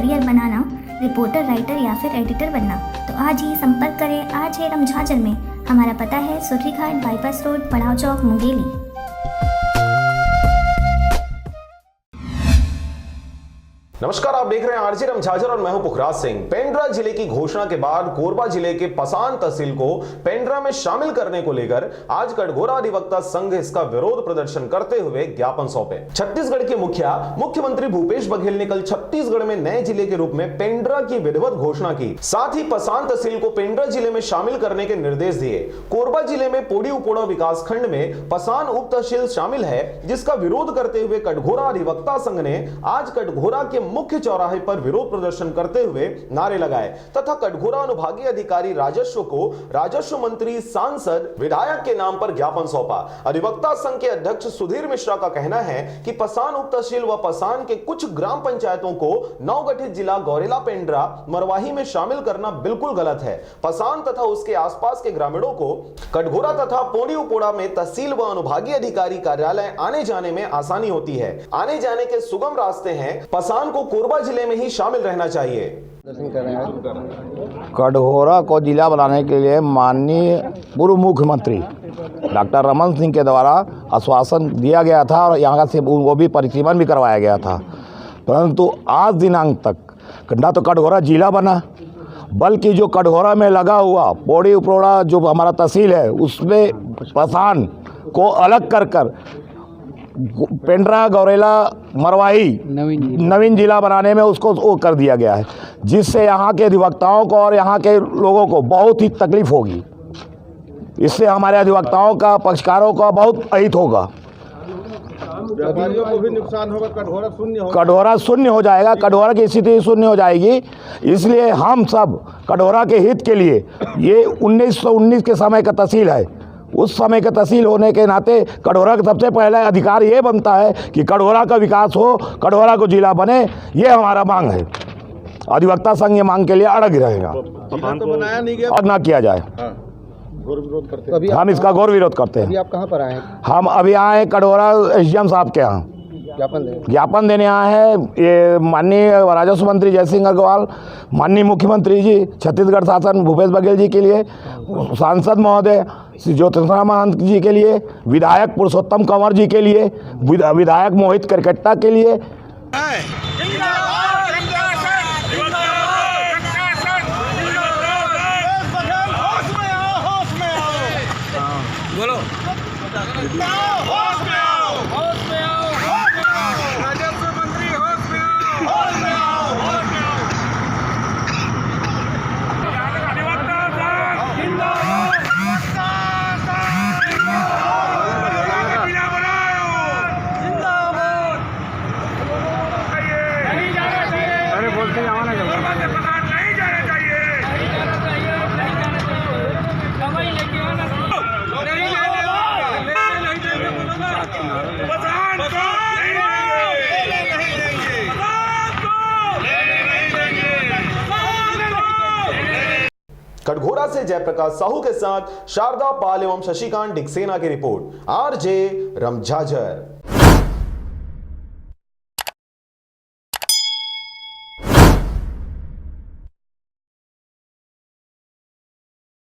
Career बनाना, reporter, writer या फिर editor बनना, तो आज ही संपर्क करें आज है रमझाझर में। हमारा पता है सुर्री घाट, बाईपास रोड, पड़ाव चौक, मुंगेली। नमस्कार, आप देख रहे हैं आरजे रमझाझर और मैं हूं पुखराज सिंह। पेंड्रा जिले की घोषणा के बाद कोरबा जिले के पसान तहसील को पेंड्रा में शामिल करने को लेकर आज कटघोरा अधिवक्ता संघ इसका विरोध प्रदर्शन करते हुए ज्ञापन सौंपे। छत्तीसगढ़ के मुख्यमंत्री भूपेश बघेल ने कल छत्तीसगढ़ में नए जिले के रूप में पेंड्रा की विधिवत घोषणा की। साथ ही पसान तहसील को पेंड्रा जिले में शामिल करने के निर्देश दिए। कोरबा जिले में पोड़ी उपोड़ा विकास खंड में पसान उप तहसील शामिल है, जिसका विरोध करते हुए कटघोरा अधिवक्ता संघ ने आज कटघोरा के मुख्य चौराहे पर विरोध प्रदर्शन करते हुए नारे लगाए तथा कटघोरा अनुभागीय अधिकारी राजस्व को राजस्व मंत्री, सांसद, विधायक के नाम पर ज्ञापन सौंपा। अधिवक्ता संघ के अध्यक्ष सुधीर मिश्रा का कहना है कि पसान उप तहसील व पसान के कुछ ग्राम पंचायतों को नवगठित जिला गौरेला, पेंड्रा, मरवाही में शामिल करना बिल्कुल गलत है। पसान तथा उसके आसपास के ग्रामीणों को कटघोरा तथा पोड़ी उपोड़ा में तहसील व अनुभागीय अधिकारी कार्यालय आने जाने में आसानी होती है। आने जाने के सुगम रास्ते हैं। पसान को कोरबा जिले में ही शामिल रहना चाहिए। कटघोरा को जिला बनाने के लिए माननीय पूर्व मुख्यमंत्री डॉक्टर रमन सिंह के द्वारा आश्वासन दिया गया था और यहाँ से वो भी परिसीमन भी करवाया गया था, परंतु आज दिनांक तक ना तो कटघोरा जिला बना, बल्कि जो कटघोरा में लगा हुआ पोड़ी उपोड़ा जो हमारा तहसील है उसमें पसान को अलग कर पेंड्रा, गौरेला, मरवाही नवीन जिला बनाने में उसको वो कर दिया गया है, जिससे यहाँ के अधिवक्ताओं को और यहाँ के लोगों को बहुत ही तकलीफ होगी। इससे हमारे अधिवक्ताओं का, पक्षकारों का बहुत अहित होगा। व्यापारियों को भी नुकसान होगा, कटघोरा शून्य हो जाएगा, कटघोरा की स्थिति शून्य हो जाएगी। इसलिए हम सब कटघोरा के हित के लिए, ये 1919 के समय का तहसील है, उस समय का तहसील होने के नाते कटघोरा का सबसे पहला अधिकार ये बनता है कि कटघोरा का विकास हो, कटघोरा को जिला बने। ये हमारा मांग है। अधिवक्ता संघ ये मांग के लिए अड़ग रहेगा तो बनाया नहीं गया और ना किया जाए। हम इसका घोर विरोध करते हैं। अभी आप कहाँ पर आए हैं? हम अभी आए हैं कटघोरा एसडीएम साहब के यहाँ ज्ञापन देने आए हैं। ये माननीय राजस्व मंत्री जय सिंह अग्रवाल, माननीय मुख्यमंत्री जी, छत्तीसगढ़ शासन भूपेश बघेल जी के लिए, सांसद महोदय ज्योतिषा महंत जी के लिए, विधायक पुरुषोत्तम कंवर जी के लिए, विधायक मोहित करकट्टा के लिए। कटघोरा से जयप्रकाश साहू के साथ शारदा पाल एवं शशिकांत डिक्सेना की रिपोर्ट, आरजे रमझाझर।